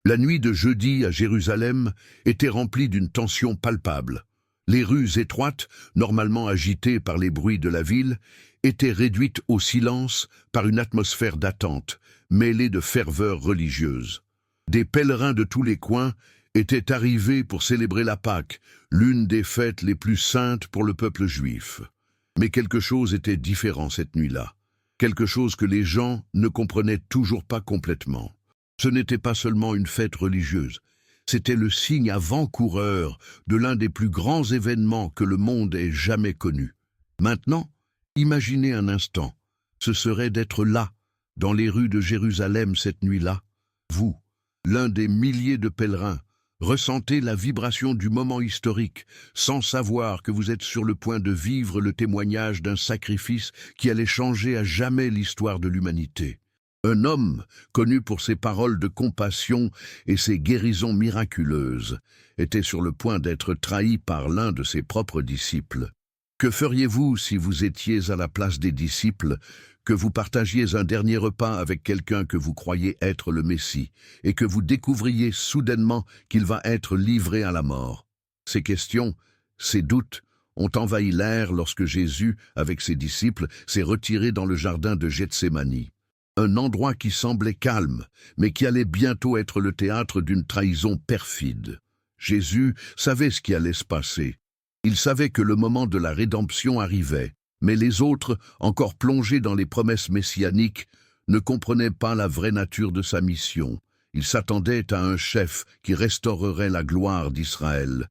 La nuit de jeudi à Jérusalem était remplie d'une tension palpable. Les rues étroites, normalement agitées par les bruits de la ville, étaient réduites au silence par une atmosphère d'attente, mêlée de ferveur religieuse. Des pèlerins de tous les coins étaient arrivés pour célébrer la Pâque, l'une des fêtes les plus saintes pour le peuple juif. Mais quelque chose était différent cette nuit-là, quelque chose que les gens ne comprenaient toujours pas complètement. Ce n'était pas seulement une fête religieuse, c'était le signe avant-coureur de l'un des plus grands événements que le monde ait jamais connu. Maintenant, imaginez un instant, ce serait d'être là, dans les rues de Jérusalem cette nuit-là. Vous, l'un des milliers de pèlerins, ressentez la vibration du moment historique, sans savoir que vous êtes sur le point de vivre le témoignage d'un sacrifice qui allait changer à jamais l'histoire de l'humanité. Un homme, connu pour ses paroles de compassion et ses guérisons miraculeuses, était sur le point d'être trahi par l'un de ses propres disciples. Que feriez-vous si vous étiez à la place des disciples, que vous partagiez un dernier repas avec quelqu'un que vous croyez être le Messie, et que vous découvriez soudainement qu'il va être livré à la mort? Ces questions, ces doutes, ont envahi l'air lorsque Jésus, avec ses disciples, s'est retiré dans le jardin de Gethsémani. Un endroit qui semblait calme, mais qui allait bientôt être le théâtre d'une trahison perfide. Jésus savait ce qui allait se passer. Il savait que le moment de la rédemption arrivait, mais les autres, encore plongés dans les promesses messianiques, ne comprenaient pas la vraie nature de sa mission. Ils s'attendaient à un chef qui restaurerait la gloire d'Israël.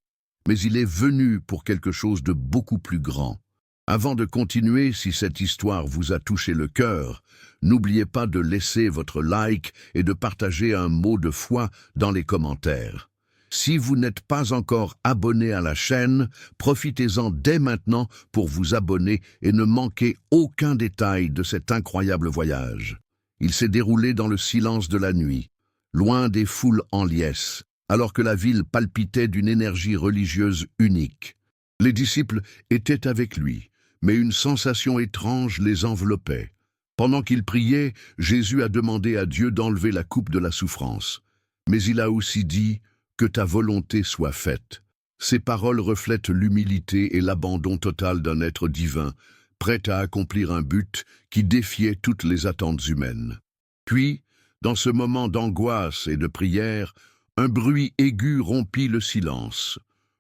Mais il est venu pour quelque chose de beaucoup plus grand. Avant de continuer, si cette histoire vous a touché le cœur, n'oubliez pas de laisser votre like et de partager un mot de foi dans les commentaires. Si vous n'êtes pas encore abonné à la chaîne, profitez-en dès maintenant pour vous abonner et ne manquez aucun détail de cet incroyable voyage. Il s'est déroulé dans le silence de la nuit, loin des foules en liesse, alors que la ville palpitait d'une énergie religieuse unique. Les disciples étaient avec lui, mais une sensation étrange les enveloppait. Pendant qu'ils priaient, Jésus a demandé à Dieu d'enlever la coupe de la souffrance. Mais il a aussi dit « Que ta volonté soit faite ». Ces paroles reflètent l'humilité et l'abandon total d'un être divin, prêt à accomplir un but qui défiait toutes les attentes humaines. Puis, dans ce moment d'angoisse et de prière, un bruit aigu rompit le silence.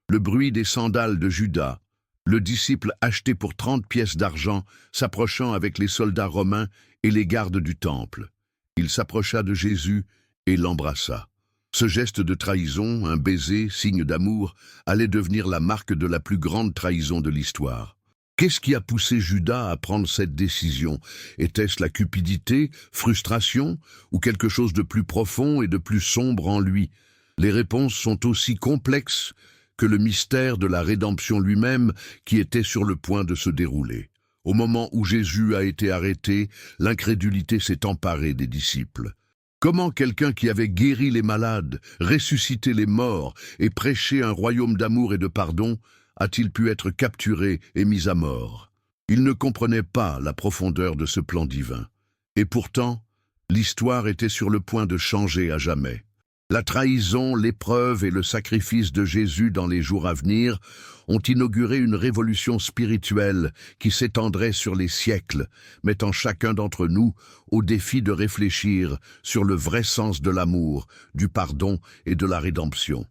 Le bruit des sandales de Judas, le disciple acheté pour 30 pièces d'argent, s'approchant avec les soldats romains et les gardes du temple. Il s'approcha de Jésus et l'embrassa. Ce geste de trahison, un baiser, signe d'amour, allait devenir la marque de la plus grande trahison de l'histoire. Qu'est-ce qui a poussé Judas à prendre cette décision? Était-ce la cupidité, frustration, ou quelque chose de plus profond et de plus sombre en lui? Les réponses sont aussi complexes que le mystère de la rédemption lui-même qui était sur le point de se dérouler. Au moment où Jésus a été arrêté, l'incrédulité s'est emparée des disciples. Comment quelqu'un qui avait guéri les malades, ressuscité les morts et prêché un royaume d'amour et de pardon a-t-il pu être capturé et mis à mort? Ils ne comprenaient pas la profondeur de ce plan divin. Et pourtant, l'histoire était sur le point de changer à jamais. La trahison, l'épreuve et le sacrifice de Jésus dans les jours à venir ont inauguré une révolution spirituelle qui s'étendrait sur les siècles, mettant chacun d'entre nous au défi de réfléchir sur le vrai sens de l'amour, du pardon et de la rédemption.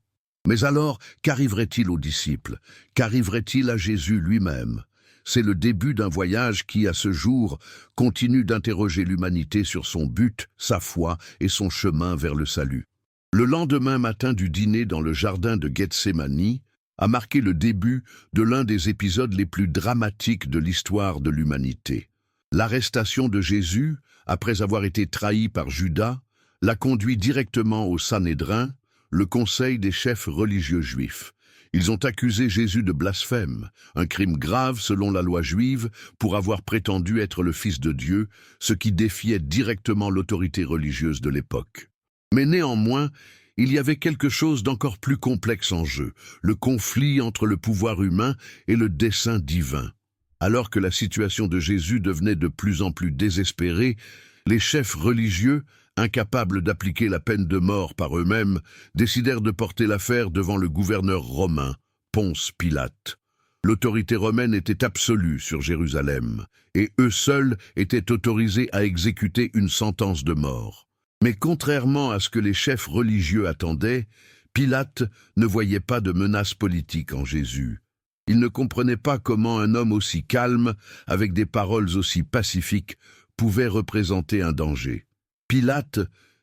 Mais alors, qu'arriverait-il aux disciples? Qu'arriverait-il à Jésus lui-même? C'est le début d'un voyage qui, à ce jour, continue d'interroger l'humanité sur son but, sa foi et son chemin vers le salut. Le lendemain matin du dîner dans le jardin de Gethsémani a marqué le début de l'un des épisodes les plus dramatiques de l'histoire de l'humanité. L'arrestation de Jésus, après avoir été trahi par Judas, l'a conduit directement au Sanhédrin, le conseil des chefs religieux juifs. Ils ont accusé Jésus de blasphème, un crime grave selon la loi juive, pour avoir prétendu être le Fils de Dieu, ce qui défiait directement l'autorité religieuse de l'époque. Mais néanmoins, il y avait quelque chose d'encore plus complexe en jeu, le conflit entre le pouvoir humain et le dessein divin. Alors que la situation de Jésus devenait de plus en plus désespérée, les chefs religieux, incapables d'appliquer la peine de mort par eux-mêmes, décidèrent de porter l'affaire devant le gouverneur romain, Ponce Pilate. L'autorité romaine était absolue sur Jérusalem, et eux seuls étaient autorisés à exécuter une sentence de mort. Mais contrairement à ce que les chefs religieux attendaient, Pilate ne voyait pas de menace politique en Jésus. Il ne comprenait pas comment un homme aussi calme, avec des paroles aussi pacifiques, pouvait représenter un danger. Pilate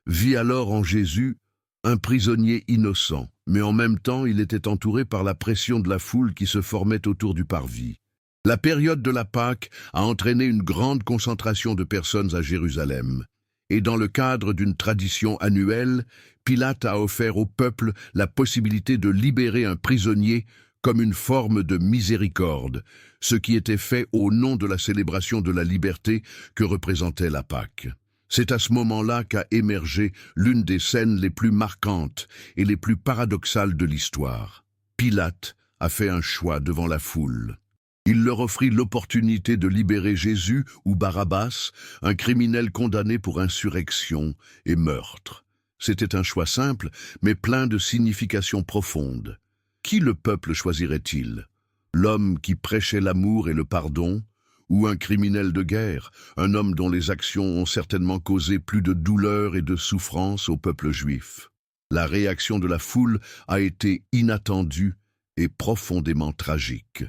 vit alors en Jésus un prisonnier innocent, mais en même temps il était entouré par la pression de la foule qui se formait autour du parvis. La période de la Pâque a entraîné une grande concentration de personnes à Jérusalem, et dans le cadre d'une tradition annuelle, Pilate a offert au peuple la possibilité de libérer un prisonnier comme une forme de miséricorde, ce qui était fait au nom de la célébration de la liberté que représentait la Pâque. C'est à ce moment-là qu'a émergé l'une des scènes les plus marquantes et les plus paradoxales de l'histoire. Pilate a fait un choix devant la foule. Il leur offrit l'opportunité de libérer Jésus ou Barabbas, un criminel condamné pour insurrection et meurtre. C'était un choix simple, mais plein de significations profondes. Qui le peuple choisirait-il? L'homme qui prêchait l'amour et le pardon, ou un criminel de guerre, un homme dont les actions ont certainement causé plus de douleur et de souffrance au peuple juif? La réaction de la foule a été inattendue et profondément tragique.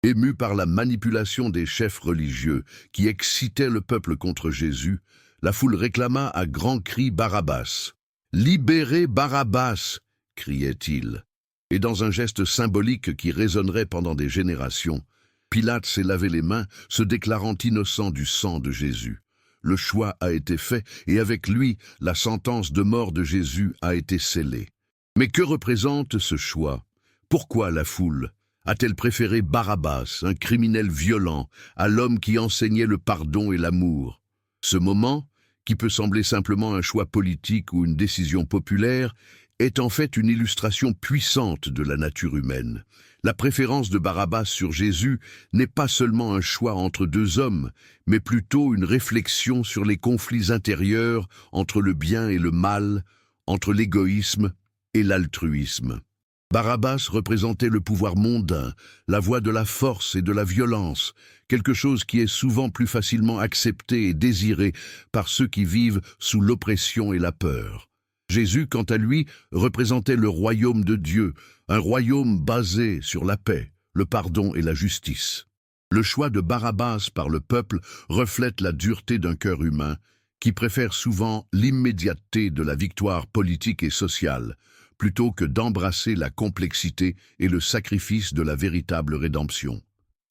Ému par la manipulation des chefs religieux qui excitaient le peuple contre Jésus, la foule réclama à grands cris Barabbas. « Libérez Barabbas !» criait-il. Et dans un geste symbolique qui résonnerait pendant des générations, Pilate s'est lavé les mains, se déclarant innocent du sang de Jésus. Le choix a été fait, et avec lui, la sentence de mort de Jésus a été scellée. Mais que représente ce choix? Pourquoi la foule a-t-elle préféré Barabbas, un criminel violent, à l'homme qui enseignait le pardon et l'amour? Ce moment, qui peut sembler simplement un choix politique ou une décision populaire, est en fait une illustration puissante de la nature humaine. La préférence de Barabbas sur Jésus n'est pas seulement un choix entre deux hommes, mais plutôt une réflexion sur les conflits intérieurs entre le bien et le mal, entre l'égoïsme et l'altruisme. Barabbas représentait le pouvoir mondain, la voie de la force et de la violence, quelque chose qui est souvent plus facilement accepté et désiré par ceux qui vivent sous l'oppression et la peur. Jésus, quant à lui, représentait le royaume de Dieu, un royaume basé sur la paix, le pardon et la justice. Le choix de Barabbas par le peuple reflète la dureté d'un cœur humain qui préfère souvent l'immédiateté de la victoire politique et sociale, plutôt que d'embrasser la complexité et le sacrifice de la véritable rédemption.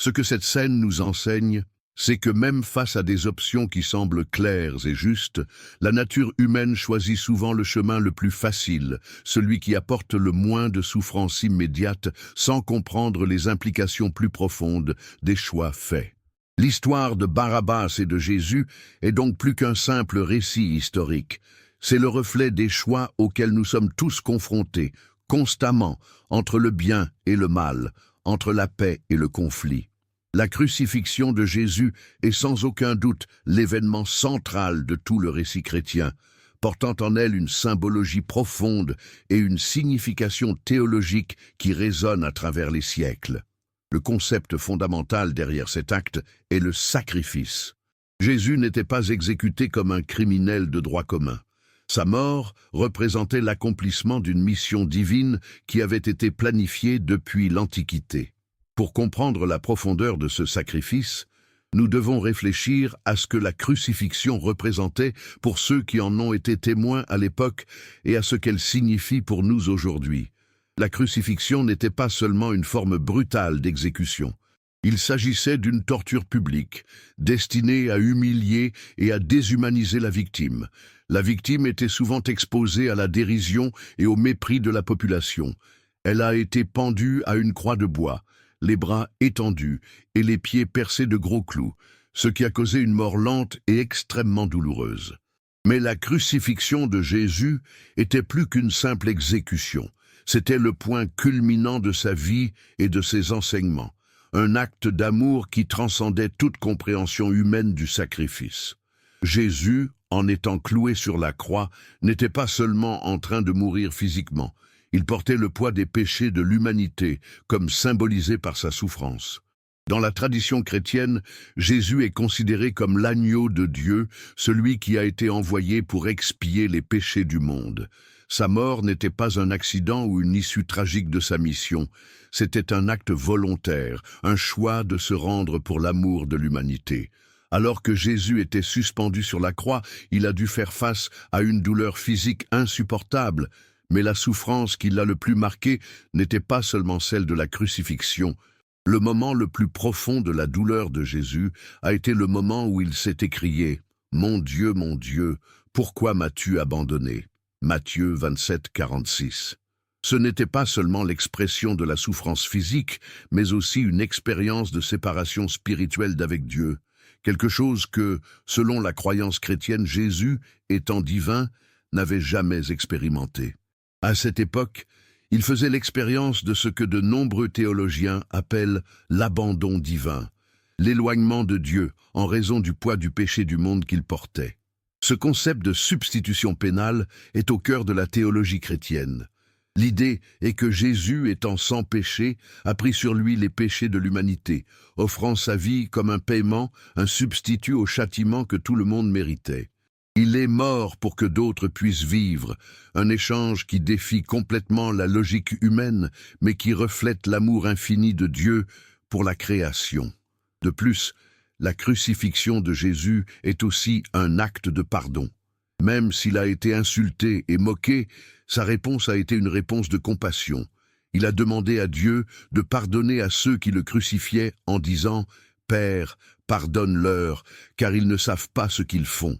Ce que cette scène nous enseigne, c'est que même face à des options qui semblent claires et justes, la nature humaine choisit souvent le chemin le plus facile, celui qui apporte le moins de souffrance immédiate, sans comprendre les implications plus profondes des choix faits. L'histoire de Barabbas et de Jésus est donc plus qu'un simple récit historique. C'est le reflet des choix auxquels nous sommes tous confrontés, constamment, entre le bien et le mal, entre la paix et le conflit. La crucifixion de Jésus est sans aucun doute l'événement central de tout le récit chrétien, portant en elle une symbologie profonde et une signification théologique qui résonne à travers les siècles. Le concept fondamental derrière cet acte est le sacrifice. Jésus n'était pas exécuté comme un criminel de droit commun. Sa mort représentait l'accomplissement d'une mission divine qui avait été planifiée depuis l'Antiquité. Pour comprendre la profondeur de ce sacrifice, nous devons réfléchir à ce que la crucifixion représentait pour ceux qui en ont été témoins à l'époque et à ce qu'elle signifie pour nous aujourd'hui. La crucifixion n'était pas seulement une forme brutale d'exécution. Il s'agissait d'une torture publique, destinée à humilier et à déshumaniser la victime. La victime était souvent exposée à la dérision et au mépris de la population. Elle a été pendue à une croix de bois, les bras étendus et les pieds percés de gros clous, ce qui a causé une mort lente et extrêmement douloureuse. Mais la crucifixion de Jésus était plus qu'une simple exécution. C'était le point culminant de sa vie et de ses enseignements, un acte d'amour qui transcendait toute compréhension humaine du sacrifice. Jésus, en étant cloué sur la croix, n'était pas seulement en train de mourir physiquement. Il portait le poids des péchés de l'humanité, comme symbolisé par sa souffrance. Dans la tradition chrétienne, Jésus est considéré comme l'agneau de Dieu, celui qui a été envoyé pour expier les péchés du monde. Sa mort n'était pas un accident ou une issue tragique de sa mission, c'était un acte volontaire, un choix de se rendre pour l'amour de l'humanité. Alors que Jésus était suspendu sur la croix, il a dû faire face à une douleur physique insupportable, mais la souffrance qui l'a le plus marqué n'était pas seulement celle de la crucifixion. Le moment le plus profond de la douleur de Jésus a été le moment où il s'est écrié « Mon Dieu, pourquoi m'as-tu abandonné ?» Matthieu 27, 46. Ce n'était pas seulement l'expression de la souffrance physique, mais aussi une expérience de séparation spirituelle d'avec Dieu. Quelque chose que, selon la croyance chrétienne, Jésus, étant divin, n'avait jamais expérimenté. À cette époque, il faisait l'expérience de ce que de nombreux théologiens appellent l'abandon divin, l'éloignement de Dieu en raison du poids du péché du monde qu'il portait. Ce concept de substitution pénale est au cœur de la théologie chrétienne. L'idée est que Jésus, étant sans péché, a pris sur lui les péchés de l'humanité, offrant sa vie comme un paiement, un substitut au châtiment que tout le monde méritait. Il est mort pour que d'autres puissent vivre, un échange qui défie complètement la logique humaine, mais qui reflète l'amour infini de Dieu pour la création. De plus, la crucifixion de Jésus est aussi un acte de pardon. Même s'il a été insulté et moqué, sa réponse a été une réponse de compassion. Il a demandé à Dieu de pardonner à ceux qui le crucifiaient en disant « Père, pardonne-leur, car ils ne savent pas ce qu'ils font. »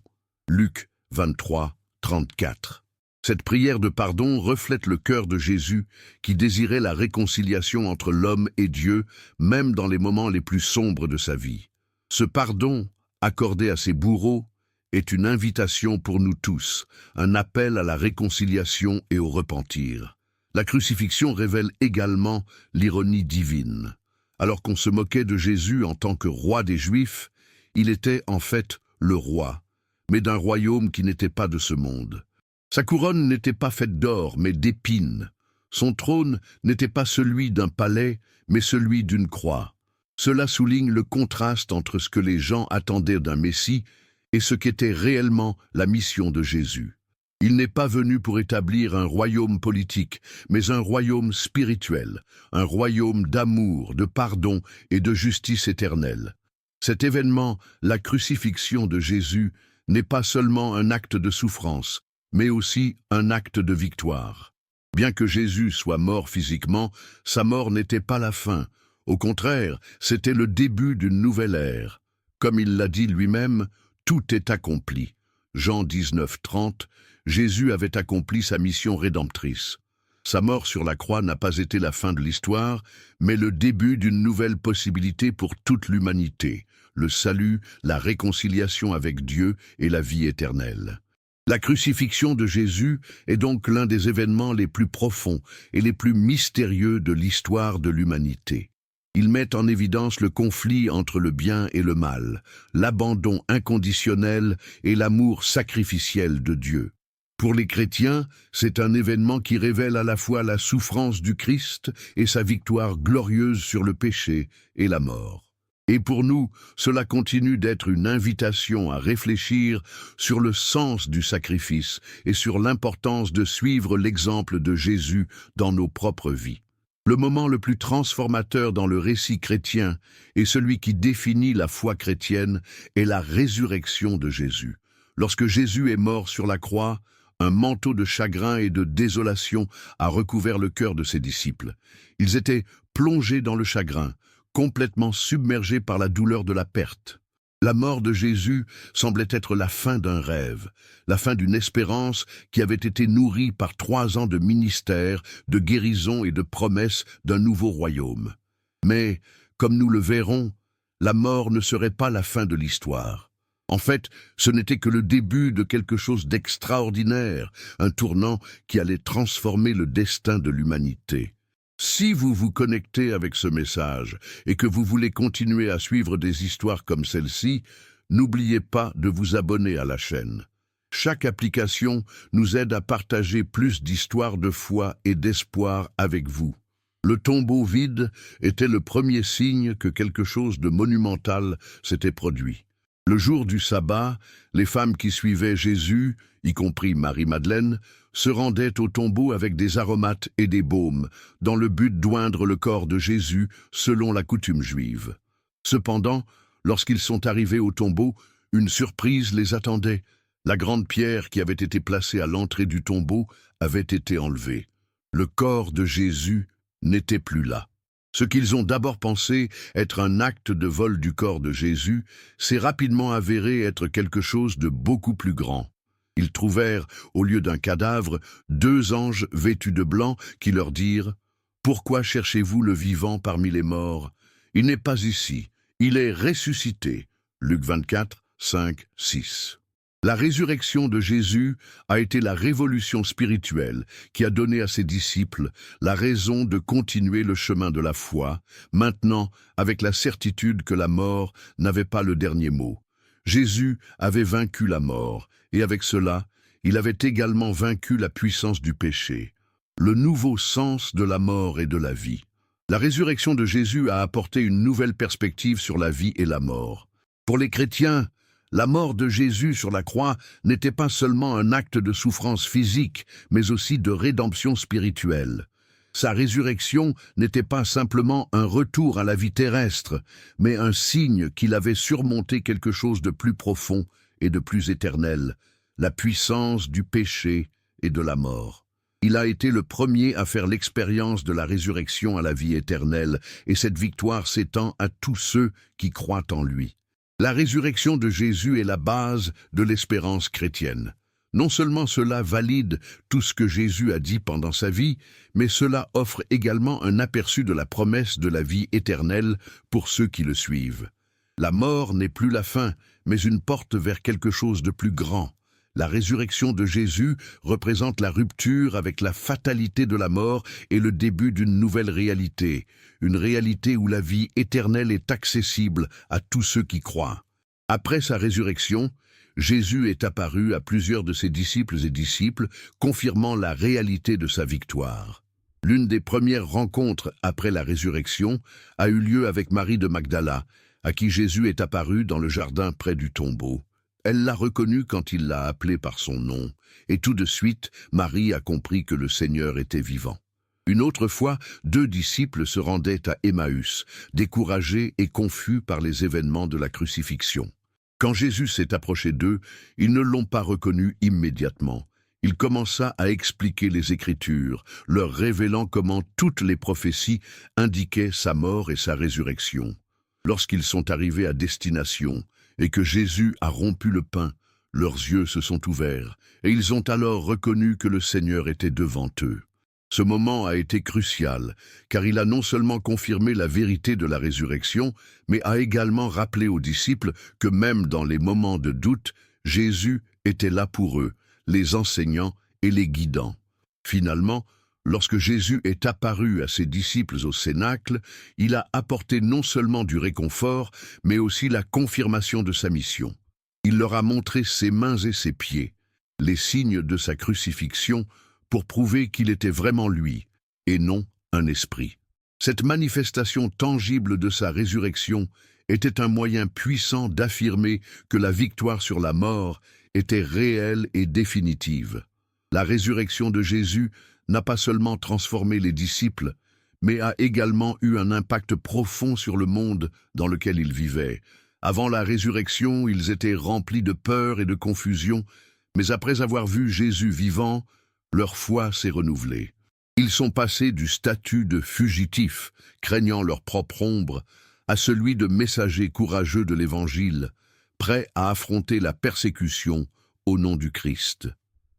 Luc 23, 34. Cette prière de pardon reflète le cœur de Jésus qui désirait la réconciliation entre l'homme et Dieu, même dans les moments les plus sombres de sa vie. Ce pardon, accordé à ses bourreaux, est une invitation pour nous tous, un appel à la réconciliation et au repentir. La crucifixion révèle également l'ironie divine. Alors qu'on se moquait de Jésus en tant que roi des Juifs, il était en fait le roi, mais d'un royaume qui n'était pas de ce monde. Sa couronne n'était pas faite d'or, mais d'épines. Son trône n'était pas celui d'un palais, mais celui d'une croix. Cela souligne le contraste entre ce que les gens attendaient d'un Messie et ce qu'était réellement la mission de Jésus. Il n'est pas venu pour établir un royaume politique, mais un royaume spirituel, un royaume d'amour, de pardon et de justice éternelle. Cet événement, la crucifixion de Jésus, n'est pas seulement un acte de souffrance, mais aussi un acte de victoire. Bien que Jésus soit mort physiquement, sa mort n'était pas la fin. Au contraire, c'était le début d'une nouvelle ère. Comme il l'a dit lui-même, tout est accompli. Jean 19, 30, Jésus avait accompli sa mission rédemptrice. Sa mort sur la croix n'a pas été la fin de l'histoire, mais le début d'une nouvelle possibilité pour toute l'humanité, le salut, la réconciliation avec Dieu et la vie éternelle. La crucifixion de Jésus est donc l'un des événements les plus profonds et les plus mystérieux de l'histoire de l'humanité. Il met en évidence le conflit entre le bien et le mal, l'abandon inconditionnel et l'amour sacrificiel de Dieu. Pour les chrétiens, c'est un événement qui révèle à la fois la souffrance du Christ et sa victoire glorieuse sur le péché et la mort. Et pour nous, cela continue d'être une invitation à réfléchir sur le sens du sacrifice et sur l'importance de suivre l'exemple de Jésus dans nos propres vies. Le moment le plus transformateur dans le récit chrétien et celui qui définit la foi chrétienne est la résurrection de Jésus. Lorsque Jésus est mort sur la croix, un manteau de chagrin et de désolation a recouvert le cœur de ses disciples. Ils étaient plongés dans le chagrin, complètement submergés par la douleur de la perte. La mort de Jésus semblait être la fin d'un rêve, la fin d'une espérance qui avait été nourrie par 3 ans de ministère, de guérison et de promesses d'un nouveau royaume. Mais, comme nous le verrons, la mort ne serait pas la fin de l'histoire. En fait, ce n'était que le début de quelque chose d'extraordinaire, un tournant qui allait transformer le destin de l'humanité. Si vous vous connectez avec ce message et que vous voulez continuer à suivre des histoires comme celle-ci, n'oubliez pas de vous abonner à la chaîne. Chaque application nous aide à partager plus d'histoires de foi et d'espoir avec vous. Le tombeau vide était le premier signe que quelque chose de monumental s'était produit. Le jour du sabbat, les femmes qui suivaient Jésus, y compris Marie-Madeleine, se rendaient au tombeau avec des aromates et des baumes, dans le but d'oindre le corps de Jésus selon la coutume juive. Cependant, lorsqu'ils sont arrivés au tombeau, une surprise les attendait. La grande pierre qui avait été placée à l'entrée du tombeau avait été enlevée. Le corps de Jésus n'était plus là. Ce qu'ils ont d'abord pensé être un acte de vol du corps de Jésus s'est rapidement avéré être quelque chose de beaucoup plus grand. Ils trouvèrent, au lieu d'un cadavre, 2 anges vêtus de blanc qui leur dirent « Pourquoi cherchez-vous le vivant parmi les morts? Il n'est pas ici, il est ressuscité. » Luc 24, 5, 6. La résurrection de Jésus a été la révolution spirituelle qui a donné à ses disciples la raison de continuer le chemin de la foi, maintenant avec la certitude que la mort n'avait pas le dernier mot. Jésus avait vaincu la mort, et avec cela, il avait également vaincu la puissance du péché. Le nouveau sens de la mort et de la vie. La résurrection de Jésus a apporté une nouvelle perspective sur la vie et la mort. Pour les chrétiens, la mort de Jésus sur la croix n'était pas seulement un acte de souffrance physique, mais aussi de rédemption spirituelle. Sa résurrection n'était pas simplement un retour à la vie terrestre, mais un signe qu'il avait surmonté quelque chose de plus profond et de plus éternel, la puissance du péché et de la mort. Il a été le premier à faire l'expérience de la résurrection à la vie éternelle, et cette victoire s'étend à tous ceux qui croient en lui. La résurrection de Jésus est la base de l'espérance chrétienne. Non seulement cela valide tout ce que Jésus a dit pendant sa vie, mais cela offre également un aperçu de la promesse de la vie éternelle pour ceux qui le suivent. La mort n'est plus la fin, mais une porte vers quelque chose de plus grand. La résurrection de Jésus représente la rupture avec la fatalité de la mort et le début d'une nouvelle réalité, une réalité où la vie éternelle est accessible à tous ceux qui croient. Après sa résurrection, Jésus est apparu à plusieurs de ses disciples et disciples, confirmant la réalité de sa victoire. L'une des premières rencontres après la résurrection a eu lieu avec Marie de Magdala, à qui Jésus est apparu dans le jardin près du tombeau. Elle l'a reconnu quand il l'a appelé par son nom, et tout de suite, Marie a compris que le Seigneur était vivant. Une autre fois, 2 disciples se rendaient à Emmaüs, découragés et confus par les événements de la crucifixion. Quand Jésus s'est approché d'eux, ils ne l'ont pas reconnu immédiatement. Il commença à expliquer les Écritures, leur révélant comment toutes les prophéties indiquaient sa mort et sa résurrection. Lorsqu'ils sont arrivés à destination, et que Jésus a rompu le pain, leurs yeux se sont ouverts, et ils ont alors reconnu que le Seigneur était devant eux. Ce moment a été crucial, car il a non seulement confirmé la vérité de la résurrection, mais a également rappelé aux disciples que même dans les moments de doute, Jésus était là pour eux, les enseignant et les guidant. Finalement, lorsque Jésus est apparu à ses disciples au Cénacle, il a apporté non seulement du réconfort, mais aussi la confirmation de sa mission. Il leur a montré ses mains et ses pieds, les signes de sa crucifixion, pour prouver qu'il était vraiment lui, et non un esprit. Cette manifestation tangible de sa résurrection était un moyen puissant d'affirmer que la victoire sur la mort était réelle et définitive. La résurrection de Jésus n'a pas seulement transformé les disciples, mais a également eu un impact profond sur le monde dans lequel ils vivaient. Avant la résurrection, ils étaient remplis de peur et de confusion, mais après avoir vu Jésus vivant, leur foi s'est renouvelée. Ils sont passés du statut de fugitifs, craignant leur propre ombre, à celui de messagers courageux de l'Évangile, prêts à affronter la persécution au nom du Christ.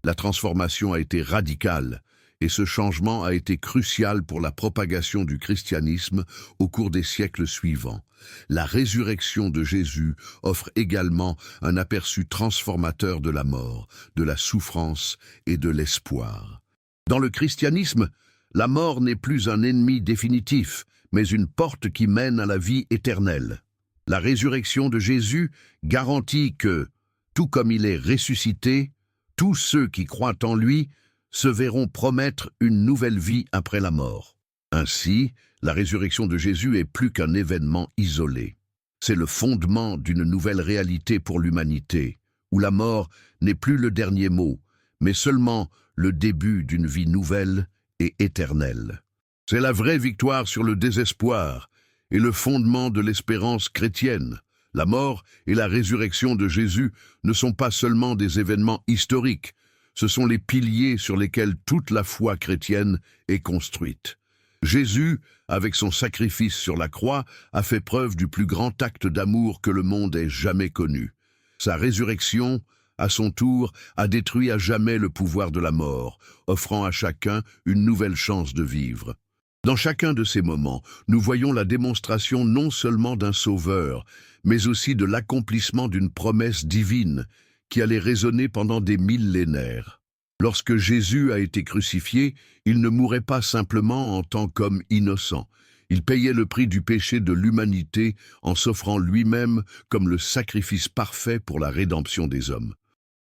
La transformation a été radicale, et ce changement a été crucial pour la propagation du christianisme au cours des siècles suivants. La résurrection de Jésus offre également un aperçu transformateur de la mort, de la souffrance et de l'espoir. Dans le christianisme, la mort n'est plus un ennemi définitif, mais une porte qui mène à la vie éternelle. La résurrection de Jésus garantit que, tout comme il est ressuscité, tous ceux qui croient en lui se verront promettre une nouvelle vie après la mort. Ainsi, la résurrection de Jésus est plus qu'un événement isolé. C'est le fondement d'une nouvelle réalité pour l'humanité, où la mort n'est plus le dernier mot, mais seulement le début d'une vie nouvelle et éternelle. C'est la vraie victoire sur le désespoir et le fondement de l'espérance chrétienne. La mort et la résurrection de Jésus ne sont pas seulement des événements historiques, ce sont les piliers sur lesquels toute la foi chrétienne est construite. Jésus, avec son sacrifice sur la croix, a fait preuve du plus grand acte d'amour que le monde ait jamais connu. Sa résurrection, à son tour, a détruit à jamais le pouvoir de la mort, offrant à chacun une nouvelle chance de vivre. Dans chacun de ces moments, nous voyons la démonstration non seulement d'un sauveur, mais aussi de l'accomplissement d'une promesse divine qui allait résonner pendant des millénaires. Lorsque Jésus a été crucifié, il ne mourait pas simplement en tant qu'homme innocent. Il payait le prix du péché de l'humanité en s'offrant lui-même comme le sacrifice parfait pour la rédemption des hommes.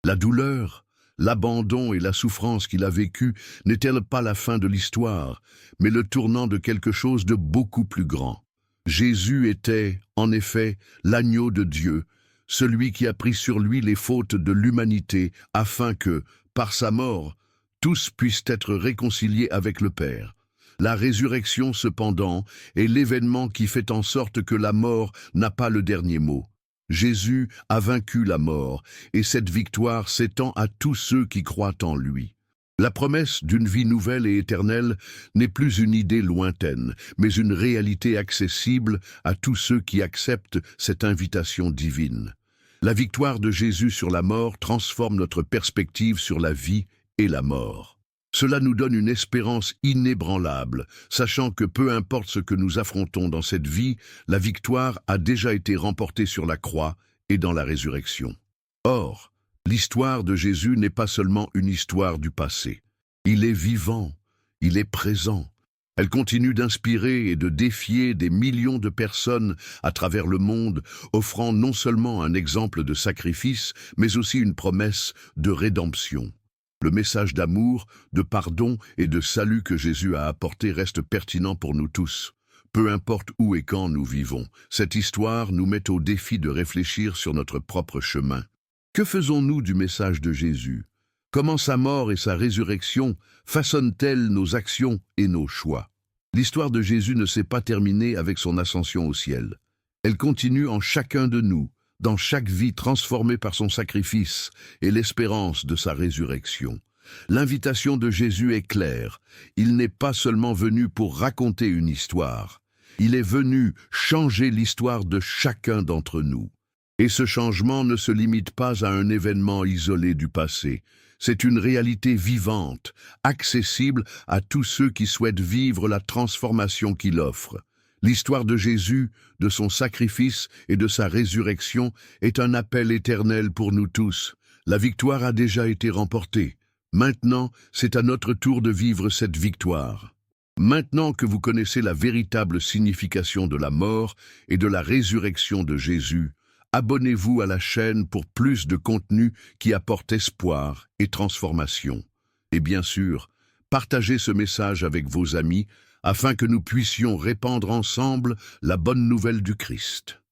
La douleur, l'abandon et la souffrance qu'il a vécue n'étaient pas la fin de l'histoire, mais le tournant de quelque chose de beaucoup plus grand. Jésus était, en effet, l'agneau de Dieu, celui qui a pris sur lui les fautes de l'humanité afin que, par sa mort, tous puissent être réconciliés avec le Père. La résurrection, cependant, est l'événement qui fait en sorte que la mort n'a pas le dernier mot. Jésus a vaincu la mort, et cette victoire s'étend à tous ceux qui croient en lui. La promesse d'une vie nouvelle et éternelle n'est plus une idée lointaine, mais une réalité accessible à tous ceux qui acceptent cette invitation divine. La victoire de Jésus sur la mort transforme notre perspective sur la vie et la mort. Cela nous donne une espérance inébranlable, sachant que peu importe ce que nous affrontons dans cette vie, la victoire a déjà été remportée sur la croix et dans la résurrection. Or, l'histoire de Jésus n'est pas seulement une histoire du passé. Il est vivant, il est présent. Elle continue d'inspirer et de défier des millions de personnes à travers le monde, offrant non seulement un exemple de sacrifice, mais aussi une promesse de rédemption. Le message d'amour, de pardon et de salut que Jésus a apporté reste pertinent pour nous tous. Peu importe où et quand nous vivons, cette histoire nous met au défi de réfléchir sur notre propre chemin. Que faisons-nous du message de Jésus? Comment sa mort et sa résurrection façonnent-elles nos actions et nos choix? L'histoire de Jésus ne s'est pas terminée avec son ascension au ciel. Elle continue en chacun de nous, dans chaque vie transformée par son sacrifice et l'espérance de sa résurrection. L'invitation de Jésus est claire. Il n'est pas seulement venu pour raconter une histoire. Il est venu changer l'histoire de chacun d'entre nous. Et ce changement ne se limite pas à un événement isolé du passé. C'est une réalité vivante, accessible à tous ceux qui souhaitent vivre la transformation qu'il offre. L'histoire de Jésus, de son sacrifice et de sa résurrection est un appel éternel pour nous tous. La victoire a déjà été remportée. Maintenant, c'est à notre tour de vivre cette victoire. Maintenant que vous connaissez la véritable signification de la mort et de la résurrection de Jésus, abonnez-vous à la chaîne pour plus de contenu qui apporte espoir et transformation. Et bien sûr, partagez ce message avec vos amis afin que nous puissions répandre ensemble la bonne nouvelle du Christ.